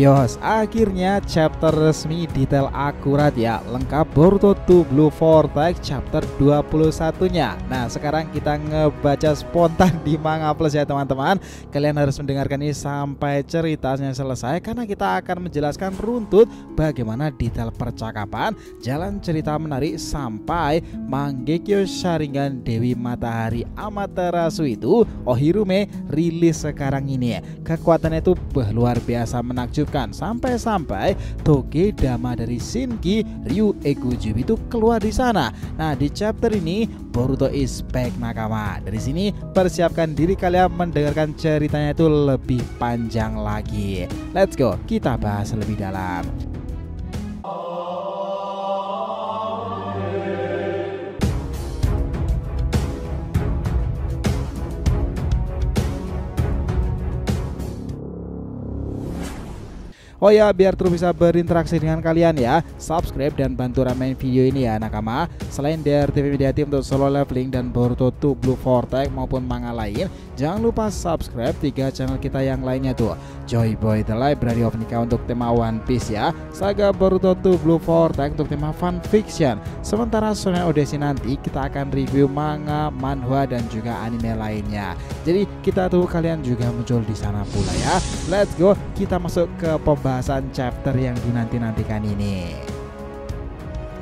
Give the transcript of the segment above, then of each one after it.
Yos, akhirnya chapter resmi detail akurat ya, lengkap Boruto 2 Blue Vortex chapter 21-nya. Nah, sekarang kita ngebaca spontan di Manga Plus ya teman-teman. Kalian harus mendengarkan ini sampai ceritanya selesai karena kita akan menjelaskan runtut bagaimana detail percakapan, jalan cerita menarik sampai Mangekyo Sharingan Dewi Matahari Amaterasu itu Ohirume rilis sekarang ini. Kekuatannya itu luar biasa menakjubkan. Sampai-sampai Toge Dama dari Shinki Ryu Egujubi itu keluar di sana. Nah, di chapter ini Boruto is back nakama. Dari sini persiapkan diri kalian mendengarkan ceritanya itu lebih panjang lagi. Let's go, kita bahas lebih dalam. Oh ya, biar terus bisa berinteraksi dengan kalian ya, subscribe dan bantu ramein video ini ya nakama. Selain DRTV Media Team untuk solo leveling dan Boruto 2 Blue Vortex maupun manga lain, jangan lupa subscribe 3 channel kita yang lainnya tuh. Joy Boy The Library of Nika untuk tema One Piece ya, Saga Boruto 2 Blue Vortex untuk tema fan fiction. Sementara Shonen Odyssey nanti kita akan review manga, manhwa dan juga anime lainnya. Jadi kita tunggu kalian juga muncul di sana pula ya. Let's go, kita masuk ke pembahasan chapter yang dinanti-nantikan ini.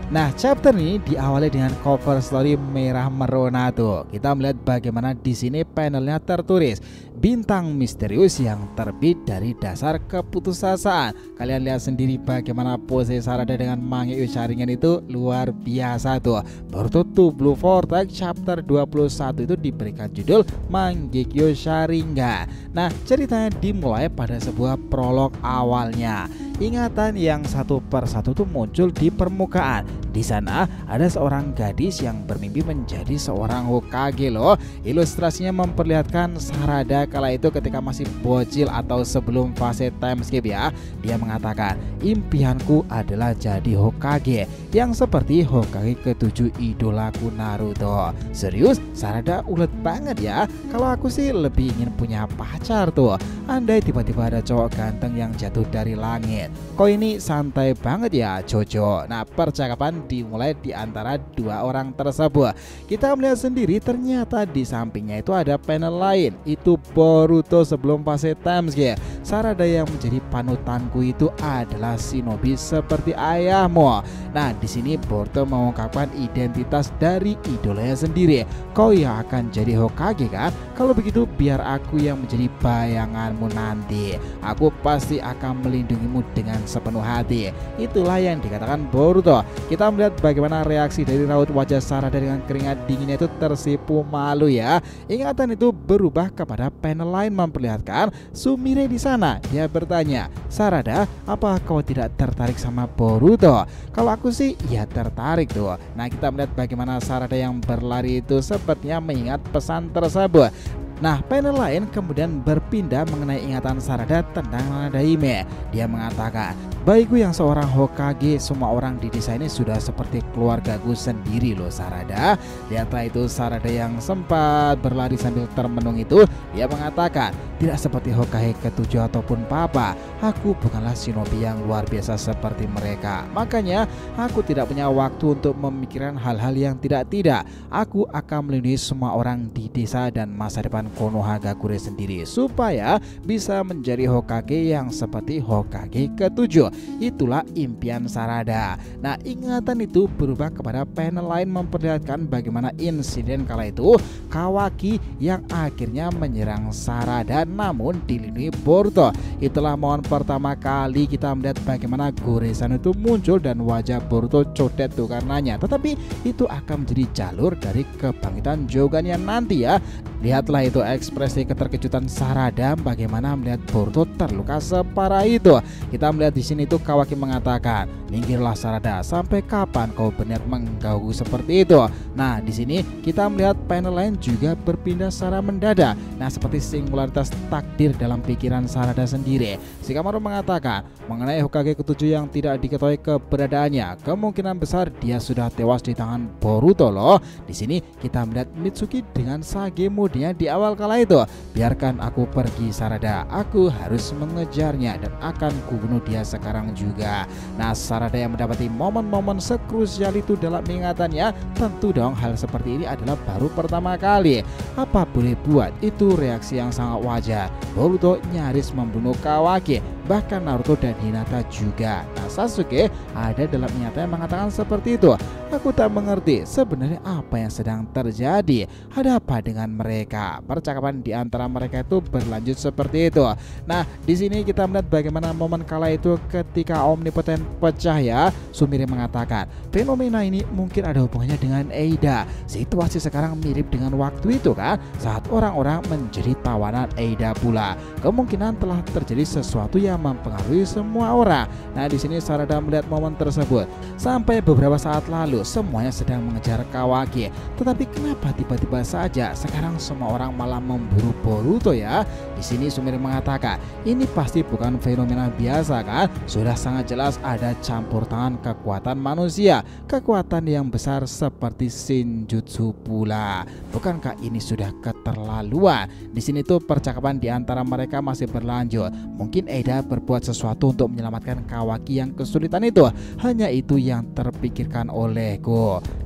Nah, chapter ini diawali dengan cover story merah merona tuh. Kita melihat bagaimana di sini panelnya tertulis bintang misterius yang terbit dari dasar keputusasaan. Kalian lihat sendiri bagaimana pose Sarada dengan Mangekyo Sharingan itu luar biasa tuh. Boruto 2 Blue Vortex chapter 21 itu diberikan judul Mangekyo Sharingan. Nah, ceritanya dimulai pada sebuah prolog awalnya. Ingatan yang satu persatu tuh muncul di permukaan. Di sana ada seorang gadis yang bermimpi menjadi seorang Hokage loh. Ilustrasinya memperlihatkan Sarada kala itu ketika masih bocil atau sebelum fase time skip ya. Dia mengatakan, impianku adalah jadi Hokage yang seperti Hokage ketujuh idolaku Naruto. Serius, Sarada ulet banget ya. Kalau aku sih lebih ingin punya pacar tuh. Andai tiba-tiba ada cowok ganteng yang jatuh dari langit. Kok ini santai banget ya Jojo. Nah, percakapan dimulai di antara dua orang tersebut. Kita melihat sendiri ternyata di sampingnya itu ada panel lain. Itu Boruto sebelum fase time skip. Sarada yang menjadi panutanku itu adalah shinobi seperti ayahmu. Nah, di sini Boruto mengungkapkan identitas dari idolanya sendiri. Kau yang akan jadi Hokage kan? Kalau begitu biar aku yang menjadi bayanganmu nanti. Aku pasti akan melindungimu dengan sepenuh hati. Itulah yang dikatakan Boruto. Kita melihat bagaimana reaksi dari raut wajah Sarada dengan keringat dinginnya itu tersipu malu ya. Ingatan itu berubah kepada panel lain memperlihatkan Sumire di sana. Dia bertanya, Sarada, apa kau tidak tertarik sama Boruto? Kalau aku sih ya tertarik tuh. Nah, kita melihat bagaimana Sarada yang berlari itu sepertinya mengingat pesan tersebut. Nah, panel lain kemudian berpindah mengenai ingatan Sarada tentang Nadaime. Dia mengatakan, bagiku yang seorang Hokage, semua orang di desa ini sudah seperti keluargaku sendiri loh Sarada. Lihatlah itu Sarada yang sempat berlari sambil termenung itu. Dia mengatakan, tidak seperti Hokage ketujuh ataupun papa. Aku bukanlah shinobi yang luar biasa seperti mereka. Makanya aku tidak punya waktu untuk memikirkan hal-hal yang tidak-tidak. Aku akan melindungi semua orang di desa dan masa depan Konohagakure sendiri supaya bisa menjadi Hokage yang seperti Hokage ketujuh. Itulah impian Sarada. Nah, ingatan itu berubah kepada panel lain memperlihatkan bagaimana insiden kala itu Kawaki yang akhirnya menyerang Sarada namun dilindungi Boruto. Itulah momen pertama kali kita melihat bagaimana goresan itu muncul dan wajah Boruto codet tuh karenanya. Tetapi itu akan menjadi jalur dari kebangkitan Jogannya nanti ya. Lihatlah itu ekspresi keterkejutan Sarada bagaimana melihat Boruto terluka separah itu. Kita melihat di sini tuh Kawaki mengatakan, minggirlah Sarada, sampai kapan kau berniat mengganggu seperti itu? Nah, di sini kita melihat panel lain juga berpindah secara mendadak. Nah, seperti singularitas takdir dalam pikiran Sarada sendiri. Shikamaru mengatakan mengenai Hokage ketujuh yang tidak diketahui keberadaannya, kemungkinan besar dia sudah tewas di tangan Boruto loh. Di sini kita melihat Mitsuki dengan Sage mode di awal awal kala itu. Biarkan aku pergi Sarada, aku harus mengejarnya dan akan kubunuh dia sekarang juga. Nah, Sarada yang mendapati momen-momen sekrusial itu dalam ingatannya, tentu dong hal seperti ini adalah baru pertama kali. Apa boleh buat, itu reaksi yang sangat wajar. Boruto nyaris membunuh Kawaki, bahkan Naruto dan Hinata juga. Nah, Sasuke ada dalam ingatan yang mengatakan seperti itu. Aku tak mengerti sebenarnya apa yang sedang terjadi. Ada apa dengan mereka? Percakapan di antara mereka itu berlanjut seperti itu. Nah, di sini kita melihat bagaimana momen kala itu ketika Omnipotent pecah ya. Sumire mengatakan, fenomena ini mungkin ada hubungannya dengan Eida. Situasi sekarang mirip dengan waktu itu kan, saat orang-orang menjadi tawanan Eida pula. Kemungkinan telah terjadi sesuatu yang mempengaruhi semua orang. Nah, di sini Sarada melihat momen tersebut. Sampai beberapa saat lalu semuanya sedang mengejar Kawaki, tetapi kenapa tiba-tiba saja sekarang semua orang malah memburu Boruto ya? Di sini Sumire mengatakan, ini pasti bukan fenomena biasa kan? Sudah sangat jelas ada campur tangan kekuatan manusia, kekuatan yang besar seperti Shinjutsu pula. Bukankah ini sudah keterlaluan? Di sini tuh percakapan di antara mereka masih berlanjut. Mungkin Eida berbuat sesuatu untuk menyelamatkan Kawaki yang kesulitan itu. Hanya itu yang terpikirkan olehku.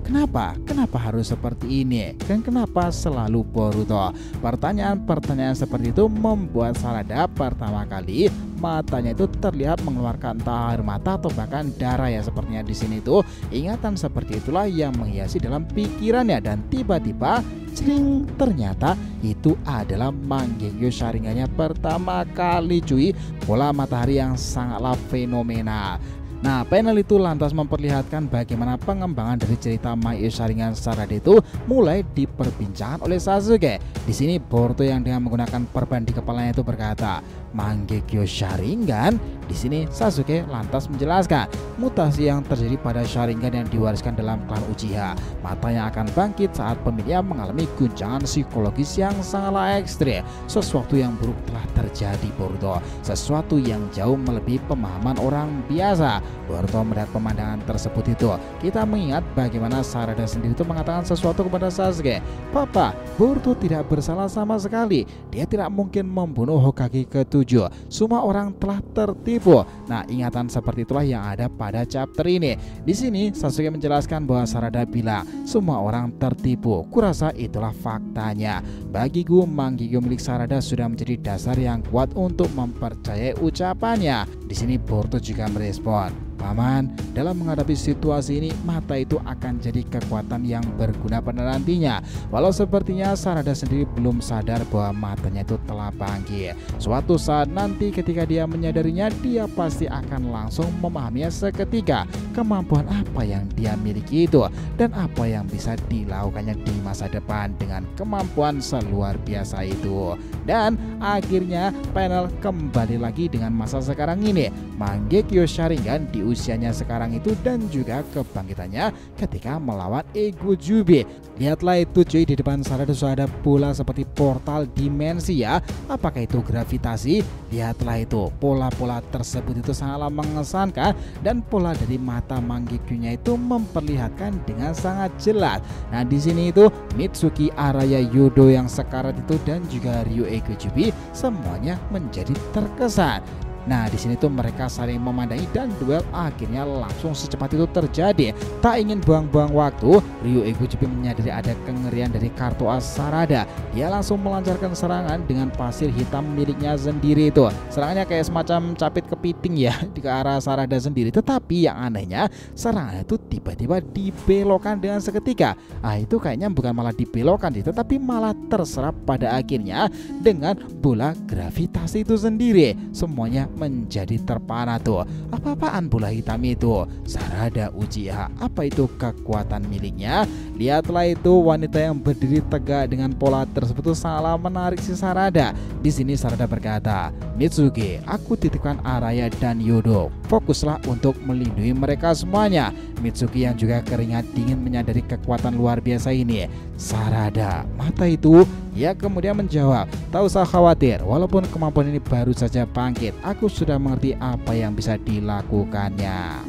Kenapa harus seperti ini? Dan kenapa selalu Boruto? Pertanyaan-pertanyaan seperti itu membuat Sarada pertama kali matanya itu terlihat mengeluarkan entah air mata atau bahkan darah ya, sepertinya di sini tuh ingatan seperti itulah yang menghiasi dalam pikirannya, dan tiba-tiba cering, ternyata itu adalah Mangekyo Sharingannya pertama kali cuy. Bola matahari yang sangatlah fenomenal. Nah, panel itu lantas memperlihatkan bagaimana pengembangan dari cerita Mangekyo Sharingan Sarada itu mulai diperbincangkan oleh Sasuke. Di sini Boruto yang dengan menggunakan perban di kepalanya itu berkata, Mangekyo Sharingan. Di sini Sasuke lantas menjelaskan mutasi yang terjadi pada Sharingan yang diwariskan dalam klan Uchiha. Matanya akan bangkit saat pemiliknya mengalami guncangan psikologis yang sangatlah ekstrim. Sesuatu yang buruk telah terjadi Boruto, sesuatu yang jauh melebihi pemahaman orang biasa. Boruto melihat pemandangan tersebut itu, kita mengingat bagaimana Sarada sendiri itu mengatakan sesuatu kepada Sasuke. Papa, Boruto tidak bersalah sama sekali. Dia tidak mungkin membunuh Hokage ke-7. Semua orang telah tertipu. Nah, ingatan seperti itulah yang ada pada chapter ini. Di sini Sasuke menjelaskan bahwa Sarada bilang semua orang tertipu. Kurasa itulah faktanya. Bagiku, Mangekyo milik Sarada sudah menjadi dasar yang kuat untuk mempercayai ucapannya. Di sini Boruto juga merespon, Paman, dalam menghadapi situasi ini, mata itu akan jadi kekuatan yang berguna pada nantinya. Walau sepertinya Sarada sendiri belum sadar bahwa matanya itu telah bangkit. Suatu saat nanti ketika dia menyadarinya, dia pasti akan langsung memahaminya seketika. Kemampuan apa yang dia miliki itu dan apa yang bisa dilakukannya di masa depan dengan kemampuan seluar biasa itu. Dan akhirnya panel kembali lagi dengan masa sekarang ini. Mangekyo Sharingan di usianya sekarang itu dan juga kebangkitannya ketika melawan Ego Jubi. Lihatlah itu cuy, di depan Sarada sudah ada bola seperti portal dimensi ya. Apakah itu gravitasi? Lihatlah itu, pola-pola tersebut itu sangatlah mengesankan, dan pola dari mata Mangekyo-nya itu memperlihatkan dengan sangat jelas. Nah, di sini itu Mitsuki Araya Yodo yang sekarat itu dan juga Ryu Ego Jubi semuanya menjadi terkesan. Nah, di sini tuh mereka saling memandangi dan duel akhirnya langsung secepat itu terjadi. Tak ingin buang-buang waktu, Ryu Ego Jubi menyadari ada kengerian dari kartu as Sarada. Dia langsung melancarkan serangan dengan pasir hitam miliknya sendiri itu. Serangannya kayak semacam capit kepiting ya di arah Sarada sendiri. Tetapi yang anehnya, serangannya itu tiba-tiba dibelokkan dengan seketika. Itu kayaknya bukan malah dibelokkan sih, tetapi malah terserap pada akhirnya dengan bola gravitasi itu sendiri. Semuanya menjadi terpana tuh. Apa-apaan bola hitam itu? Sarada Uchiha. Apa itu kekuatan miliknya? Lihatlah itu, wanita yang berdiri tegak dengan pola tersebut sangatlah menarik si Sarada. Di sini Sarada berkata, Mitsuki, aku titipkan Araya dan Yodo. Fokuslah untuk melindungi mereka semuanya. Mitsuki yang juga keringat dingin menyadari kekuatan luar biasa ini. Sarada, mata itu, ia kemudian menjawab, tak usah khawatir, walaupun kemampuan ini baru saja bangkit, aku sudah mengerti apa yang bisa dilakukannya.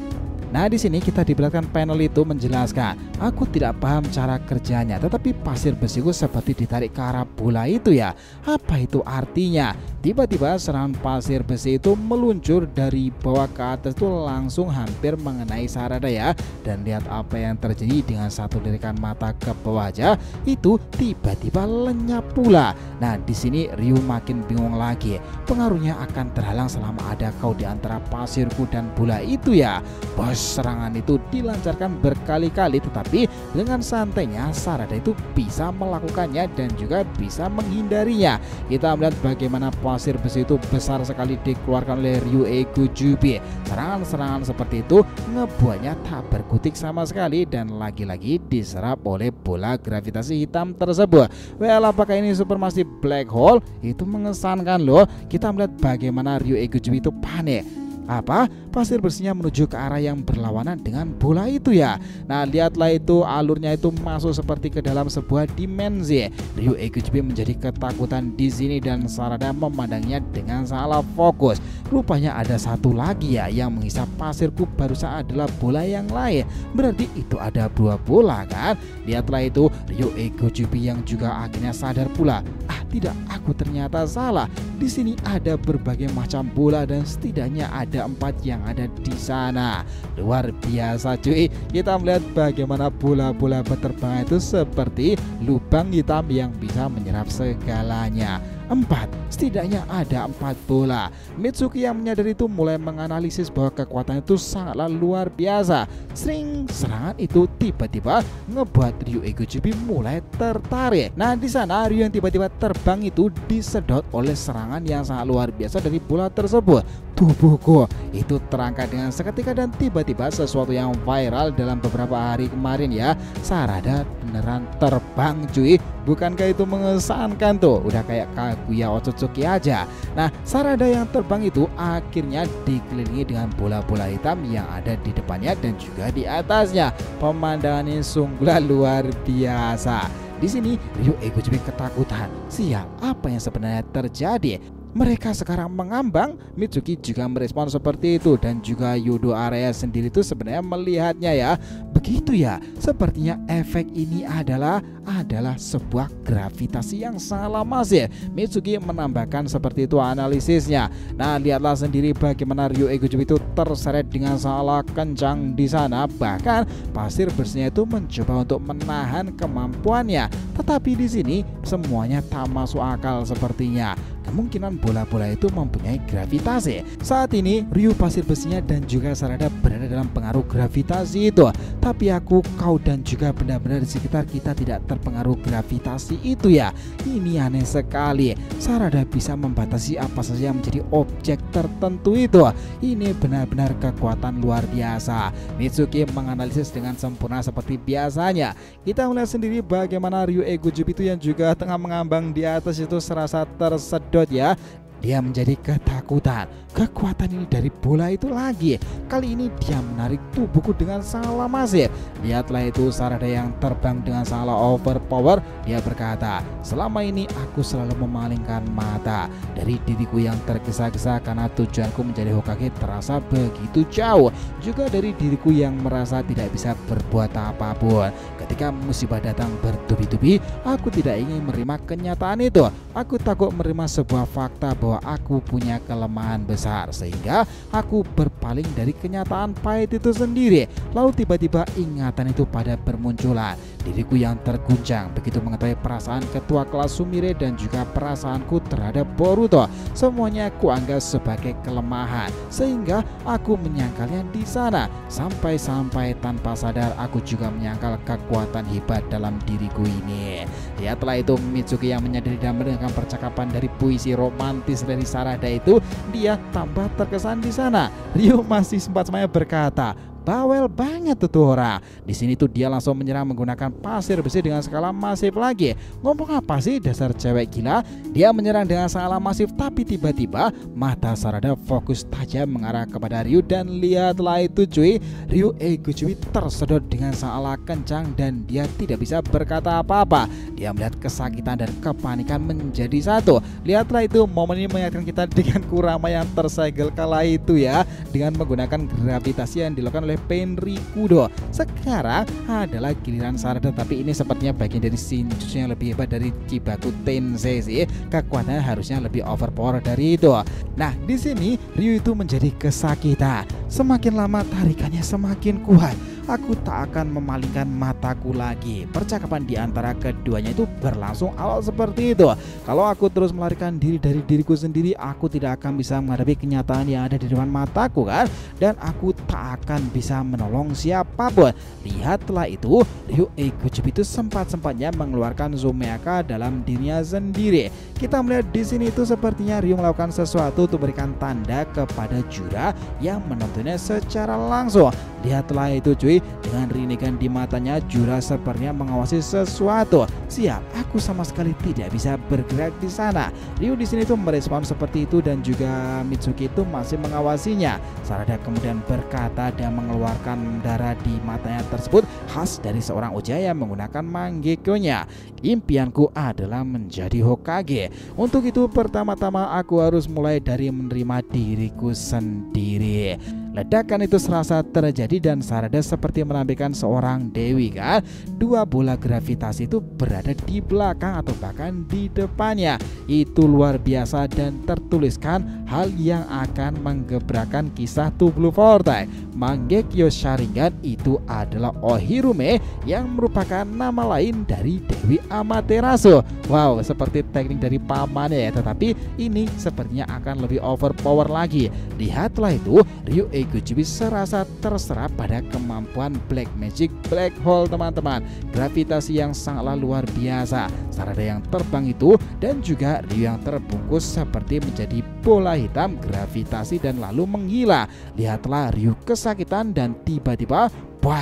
Nah, di sini kita diperlihatkan panel itu menjelaskan, aku tidak paham cara kerjanya, tetapi pasir besiku seperti ditarik ke arah bola itu ya. Apa itu artinya? Tiba-tiba serangan pasir besi itu meluncur dari bawah ke atas itu langsung hampir mengenai Sarada ya. Dan lihat apa yang terjadi, dengan satu lirikan mata ke bawah aja itu tiba-tiba lenyap pula. Nah, di sini Ryu makin bingung lagi. Pengaruhnya akan terhalang selama ada kau di antara pasirku dan bola itu ya. Bos, serangan itu dilancarkan berkali-kali, tetapi dengan santainya Sarada itu bisa melakukannya dan juga bisa menghindarinya. Kita melihat bagaimana pasir besi itu besar sekali dikeluarkan oleh Ryu Egujubi. Serangan-serangan seperti itu ngebuatnya tak berkutik sama sekali dan lagi-lagi diserap oleh bola gravitasi hitam tersebut. Well, apakah ini supermassive black hole? Itu mengesankan loh. Kita melihat bagaimana Ryu Egujubi itu panik. Apa? Pasir bersihnya menuju ke arah yang berlawanan dengan bola itu ya. Nah, lihatlah itu alurnya itu masuk seperti ke dalam sebuah dimensi. Ryu Egujubi menjadi ketakutan di sini dan Sarada memandangnya dengan salah fokus. Rupanya ada satu lagi ya yang menghisap pasirku barusan adalah bola yang lain. Berarti itu ada dua bola kan? Lihatlah itu Ryu Egujubi yang juga akhirnya sadar pula. Tidak, aku ternyata salah. Di sini ada berbagai macam bola dan setidaknya ada 4 yang ada di sana. Luar biasa cuy. Kita melihat bagaimana bola-bola berterbangan itu seperti lubang hitam yang bisa menyerap segalanya. 4, setidaknya ada 4 bola. Mitsuki yang menyadari itu mulai menganalisis bahwa kekuatan itu sangatlah luar biasa. Sering serangan itu tiba-tiba ngebuat Ryu Egujubi mulai tertarik. Nah, di sana Ryu yang tiba-tiba terbang itu disedot oleh serangan yang sangat luar biasa dari bola tersebut. Tubuhku itu terangkat dengan seketika dan tiba-tiba sesuatu yang viral dalam beberapa hari kemarin ya. Sarada beneran terbang cuy. Bukankah itu mengesankan tuh? Udah kayak Kaguya Otsutsuki aja. Nah, Sarada yang terbang itu akhirnya dikelilingi dengan bola-bola hitam yang ada di depannya dan juga di atasnya. Pemandangannya sungguh luar biasa. Di sini Ryu Egujubi ketakutan. Sial, apa yang sebenarnya terjadi? Mereka sekarang mengambang. Mitsuki juga merespon seperti itu dan juga Yudo Area sendiri itu sebenarnya melihatnya ya. Begitu ya, sepertinya efek ini adalah sebuah gravitasi yang salah masif. Mitsuki menambahkan seperti itu analisisnya. Nah, lihatlah sendiri bagaimana Ryu Egujubi itu terseret dengan salah kencang di sana. Bahkan pasir bersihnya itu mencoba untuk menahan kemampuannya. Tetapi di sini semuanya tak masuk akal sepertinya. Kemungkinan bola-bola itu mempunyai gravitasi. Saat ini Ryu pasir besinya dan juga Sarada berada dalam pengaruh gravitasi itu. Tapi aku, kau dan juga benda-benda di sekitar kita tidak terpengaruh gravitasi itu ya. Ini aneh sekali. Sarada bisa membatasi apa saja yang menjadi objek tertentu itu. Ini benar-benar kekuatan luar biasa. Mitsuki menganalisis dengan sempurna seperti biasanya. Kita melihat sendiri bagaimana Ryu Egujubi itu yang juga tengah mengambang di atas itu serasa tersedot ya. Dia menjadi ketakutan. Kekuatan ini dari bola itu lagi. Kali ini dia menarik tubuhku dengan salah masif. Lihatlah itu Sarada yang terbang dengan salah overpower. Dia berkata, selama ini aku selalu memalingkan mata dari diriku yang tergesa-gesa karena tujuanku menjadi Hokage terasa begitu jauh. Juga dari diriku yang merasa tidak bisa berbuat apapun. Ketika musibah datang bertubi-tubi, aku tidak ingin menerima kenyataan itu. Aku takut menerima sebuah fakta bahwa aku punya kelemahan besar, sehingga aku berpaling dari kenyataan pahit itu sendiri. Lalu tiba-tiba ingatan itu pada bermunculan. Diriku yang terguncang begitu mengetahui perasaan ketua kelas Sumire dan juga perasaanku terhadap Boruto. Semuanya aku anggap sebagai kelemahan, sehingga aku menyangkalnya di sana. Sampai-sampai tanpa sadar aku juga menyangkal kekuatan hebat dalam diriku ini. Lihatlah itu Mitsuki yang menyadari dan mendengarkan percakapan dari puisi romantis dari Sarada itu, dia tambah terkesan di sana. Ryu masih sempat semuanya berkata, bawel banget tuh orang. Di sini tuh dia langsung menyerang menggunakan pasir besi dengan skala masif lagi. Ngomong apa sih dasar cewek gila? Dia menyerang dengan skala masif, tapi tiba-tiba mata Sarada fokus tajam mengarah kepada Ryu dan lihatlah itu cuy, Ryu Egujubi tersedot dengan skala kencang dan dia tidak bisa berkata apa-apa. Dia melihat kesakitan dan kepanikan menjadi satu. Lihatlah itu, momen ini mengingatkan kita dengan Kurama yang tersegel kala itu ya, dengan menggunakan gravitasi yang dilakukan oleh oleh Penrikudo. Sekarang adalah giliran Sarada, tapi ini sepertinya bagian dari Shinjutsu yang lebih hebat dari Chibaku Tensei sih. Kekuatannya harusnya lebih overpower dari itu. Nah, di sini Ryu itu menjadi kesakitan. Semakin lama tarikannya semakin kuat. Aku tak akan memalingkan mataku lagi. Percakapan di antara keduanya itu berlangsung awal seperti itu. Kalau aku terus melarikan diri dari diriku sendiri, aku tidak akan bisa menghadapi kenyataan yang ada di depan mataku kan. Dan aku tak akan bisa menolong siapapun. Lihatlah itu, Ryu Eiguchi itu sempat-sempatnya mengeluarkan Zomeaka dalam dirinya sendiri. Kita melihat di sini itu sepertinya Ryu melakukan sesuatu untuk berikan tanda kepada Jura yang menontonnya secara langsung. Lihatlah itu cuy, dengan rintikan di matanya Jura sepertinya mengawasi sesuatu. Siap, aku sama sekali tidak bisa bergerak di sana. Ryu di sini tuh merespon seperti itu dan juga Mitsuki itu masih mengawasinya. Sarada kemudian berkata dan mengeluarkan darah di matanya tersebut khas dari seorang ujian yang menggunakan Mangekyou-nya. Impianku adalah menjadi Hokage. Untuk itu pertama-tama aku harus mulai dari menerima diriku sendiri. Ledakan itu serasa terjadi dan Sarada seperti menampilkan seorang dewi kan. Dua bola gravitasi itu berada di belakang atau bahkan di depannya. Itu luar biasa dan tertuliskan hal yang akan menggebrakan kisah Two Blue Vortex. Mangekyou Sharingan itu adalah Ohirume yang merupakan nama lain dari Dewi Amaterasu. Wow, seperti teknik dari pamannya ya, tetapi ini sepertinya akan lebih overpower lagi. Lihatlah itu, Ryu Eiguchi serasa terserap pada kemampuan Black Magic Black Hole teman-teman. Gravitasi yang sangatlah luar biasa. Sarada yang terbang itu dan juga Ryu yang terbungkus seperti menjadi bola hitam gravitasi dan lalu menghilang. Lihatlah Ryu kesakitan dan tiba-tiba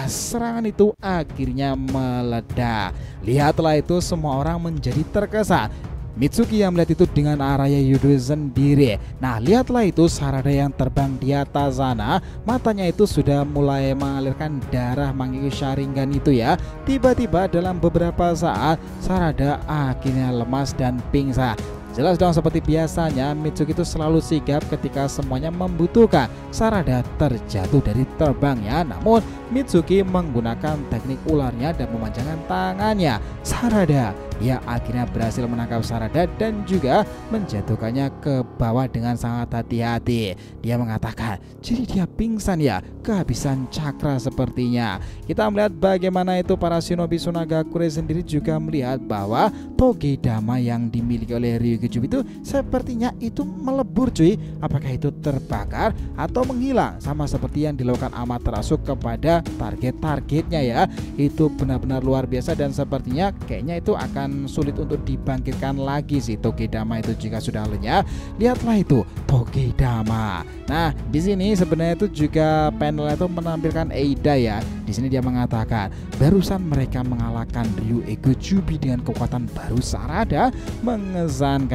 serangan itu akhirnya meledak. Lihatlah itu, semua orang menjadi terkesan. Mitsuki yang melihat itu dengan Araya Yudo sendiri. Nah, lihatlah itu Sarada yang terbang di atas sana, matanya itu sudah mulai mengalirkan darah Mangekyou Sharingan itu ya. Tiba-tiba dalam beberapa saat Sarada akhirnya lemas dan pingsan. Jelas dong, seperti biasanya Mitsuki itu selalu sigap ketika semuanya membutuhkan. Sarada terjatuh dari terbangnya, namun Mitsuki menggunakan teknik ularnya dan memanjangkan tangannya. Sarada, dia akhirnya berhasil menangkap Sarada dan juga menjatuhkannya ke bawah dengan sangat hati-hati. Dia mengatakan, jadi dia pingsan ya, kehabisan cakra sepertinya. Kita melihat bagaimana itu para shinobi Sunagakure sendiri juga melihat bahwa Toge Dama yang dimiliki oleh Ryu itu sepertinya itu melebur cuy. Apakah itu terbakar atau menghilang sama seperti yang dilakukan Amaterasu kepada target-targetnya ya. Itu benar-benar luar biasa dan sepertinya kayaknya itu akan sulit untuk dibangkitkan lagi sih Toge Dama itu jika sudah lenyap. Lihatlah itu Toge Dama. Nah, di sini sebenarnya itu juga panel itu menampilkan Eida ya. Di sini dia mengatakan barusan mereka mengalahkan Ryu Eiguchi dengan kekuatan baru Sarada mengesankan.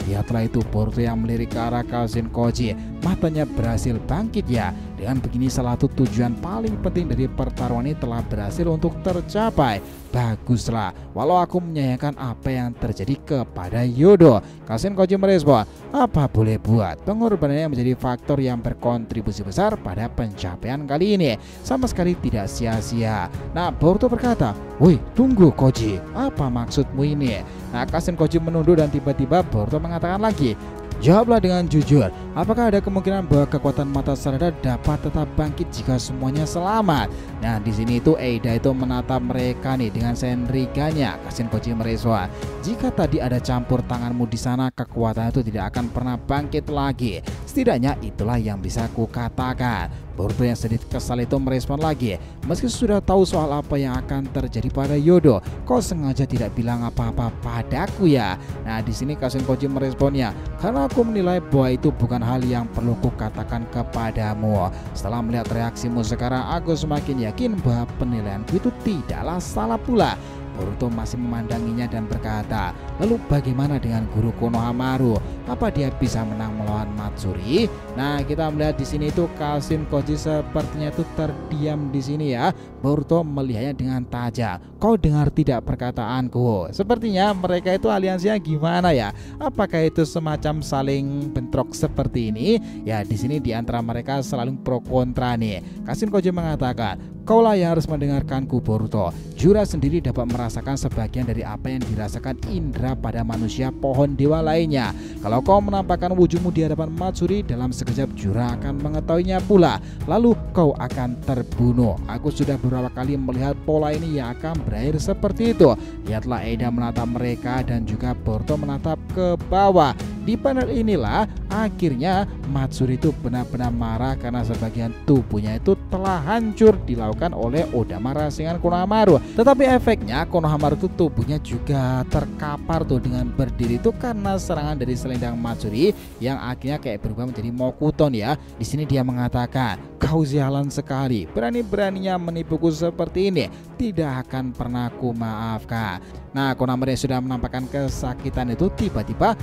Lihatlah itu Boruto yang melirik ke arah Kashinkoji. Matanya berhasil bangkit ya. Dengan begini salah satu tujuan paling penting dari pertarungan ini telah berhasil untuk tercapai. Baguslah, walau aku menyayangkan apa yang terjadi kepada Yodo. Kashinkoji merespon, apa boleh buat, pengorbanannya menjadi faktor yang berkontribusi besar pada pencapaian kali ini. Sama sekali tidak sia-sia. Nah, Boruto berkata, woi tunggu Koji, apa maksudmu ini? Nah, Kashinkoji menunduk dan tiba-tiba Boruto mengatakan lagi, jawablah dengan jujur, apakah ada kemungkinan bahwa kekuatan mata Sarada dapat tetap bangkit jika semuanya selamat? Nah, di sini itu Eida itu menatap mereka nih dengan senriganya. Kashinkoji merespon, jika tadi ada campur tanganmu di sana, kekuatan itu tidak akan pernah bangkit lagi. Setidaknya itulah yang bisa ku katakan. Boruto yang sedikit kesal itu merespon lagi, meski sudah tahu soal apa yang akan terjadi pada Yodo, kau sengaja tidak bilang apa-apa padaku ya. Nah, di sini Kashinkoji meresponnya, karena aku menilai bahwa itu bukan hal yang perlu kukatakan kepadamu. Setelah melihat reaksimu sekarang, aku semakin yakin bahwa penilaianku itu tidaklah salah pula. Boruto masih memandanginya dan berkata, lalu bagaimana dengan guru Konohamaru? Apa dia bisa menang melawan Matsuri? Nah, kita melihat di sini itu Kashin Koji sepertinya itu terdiam di sini ya. Boruto melihatnya dengan tajam. Kau dengar tidak perkataanku? Sepertinya mereka itu aliansinya gimana ya? Apakah itu semacam saling bentrok seperti ini? Ya, di sini di antara mereka selalu pro kontra nih. Kashin Koji mengatakan, kaulah yang harus mendengarkanku Boruto. Jura sendiri dapat merasakan sebagian dari apa yang dirasakan indera pada manusia pohon dewa lainnya. Kalau kau menampakkan wujudmu di hadapan Matsuri, dalam sekejap Jura akan mengetahuinya pula. Lalu kau akan terbunuh. Aku sudah beberapa kali melihat pola ini yang akan berakhir seperti itu. Lihatlah Eida menatap mereka dan juga Boruto menatap ke bawah. Di panel inilah akhirnya Matsuri itu benar-benar marah karena sebagian tubuhnya itu telah hancur dilakukan oleh Odama Rasengan Konohamaru. Tetapi efeknya Konohamaru itu tubuhnya juga terkapar tuh dengan berdiri itu karena serangan dari selendang Matsuri yang akhirnya kayak berubah menjadi Mokuton ya. Di sini dia mengatakan, kau sialan sekali, berani-beraninya menipuku seperti ini, tidak akan pernah ku maafkan. Nah, Konohamaru yang sudah menampakkan kesakitan itu tiba-tiba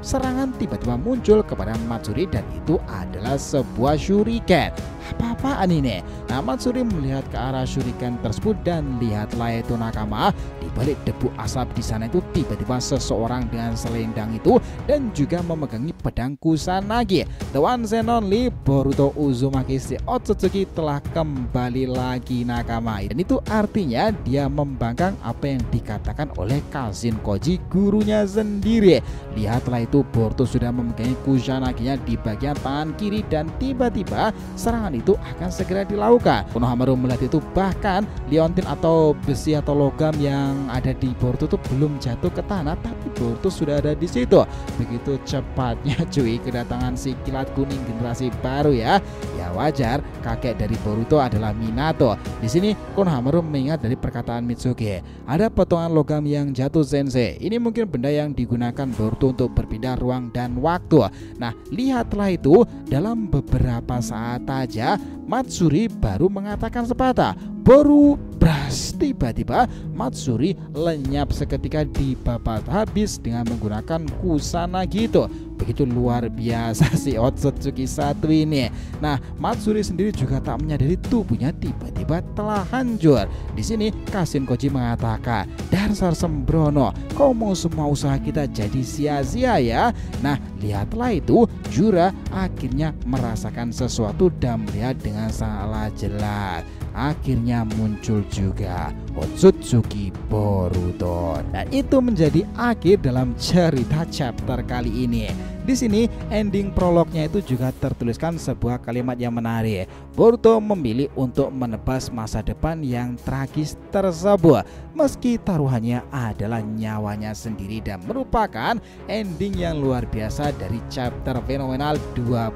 serangan tiba-tiba muncul kepada Matsuri dan itu adalah sebuah shuriken. Apa-apaan ini? Nah, Matsuri melihat ke arah shuriken tersebut dan lihatlah itu nakama, di balik debu asap di sana itu tiba-tiba seseorang dengan selendang itu dan juga memegangi pedang Kusanagi. The one and only Boruto Uzumaki si Otsutsuki telah kembali lagi nakama. Dan itu artinya dia membangkang apa yang dikatakan oleh Kashin Koji gurunya sendiri. Lihatlah itu Boruto sudah memegangi Kusanaginya di bagian tangan kiri dan tiba-tiba serangan itu akan segera dilakukan. Konohamaru melihat itu, bahkan liontin atau besi atau logam yang ada di Boruto itu belum jatuh ke tanah tapi Boruto sudah ada di situ. Begitu cepatnya cuy kedatangan si kilat kuning generasi baru ya. Ya wajar, kakek dari Boruto adalah Minato. Di sini Konohamaru mengingat dari perkataan Mitsuki. Ada potongan logam yang jatuh sensei. Ini mungkin benda yang digunakan Boruto untuk berpindah ruang dan waktu. Nah, lihatlah itu dalam beberapa saat aja Matsuri baru mengatakan sepatah Boru Bras. Tiba-tiba Matsuri lenyap seketika dibabat habis dengan menggunakan Kusanagi itu. Begitu luar biasa si Otsutsuki satu ini. Nah, Matsuri sendiri juga tak menyadari tubuhnya tiba-tiba telah hancur. Di sini Kashin Koji mengatakan, dasar sembrono, kau mau semua usaha kita jadi sia-sia ya. Nah, lihatlah itu Jura akhirnya merasakan sesuatu dan melihat dengan sangatlah jelas. Akhirnya muncul juga Otsutsuki Boruto. Dan itu menjadi akhir dalam cerita chapter kali ini. Di sini ending prolognya itu juga tertuliskan sebuah kalimat yang menarik. Boruto memilih untuk menebas masa depan yang tragis tersebut meski taruhannya adalah nyawanya sendiri dan merupakan ending yang luar biasa dari chapter fenomenal 21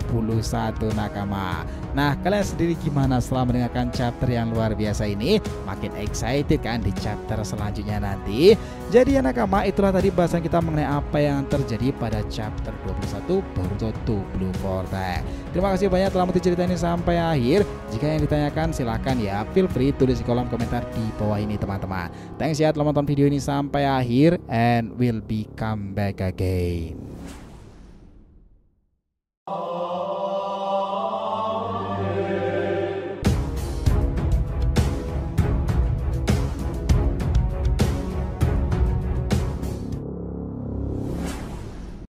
nakama. Nah, kalian sendiri gimana setelah mendengarkan chapter yang luar biasa ini? Makin excited kan di chapter selanjutnya nanti? Jadi ya nakama, itulah tadi bahasan kita mengenai apa yang terjadi pada chapter 21 Boruto 2 Blue Vortex. Terima kasih banyak telah menonton cerita ini sampai akhir. Jika yang ditanyakan silahkan ya, feel free tulis di kolom komentar di bawah ini teman-teman. Thanks ya telah menonton video ini sampai akhir, and we'll be come back again.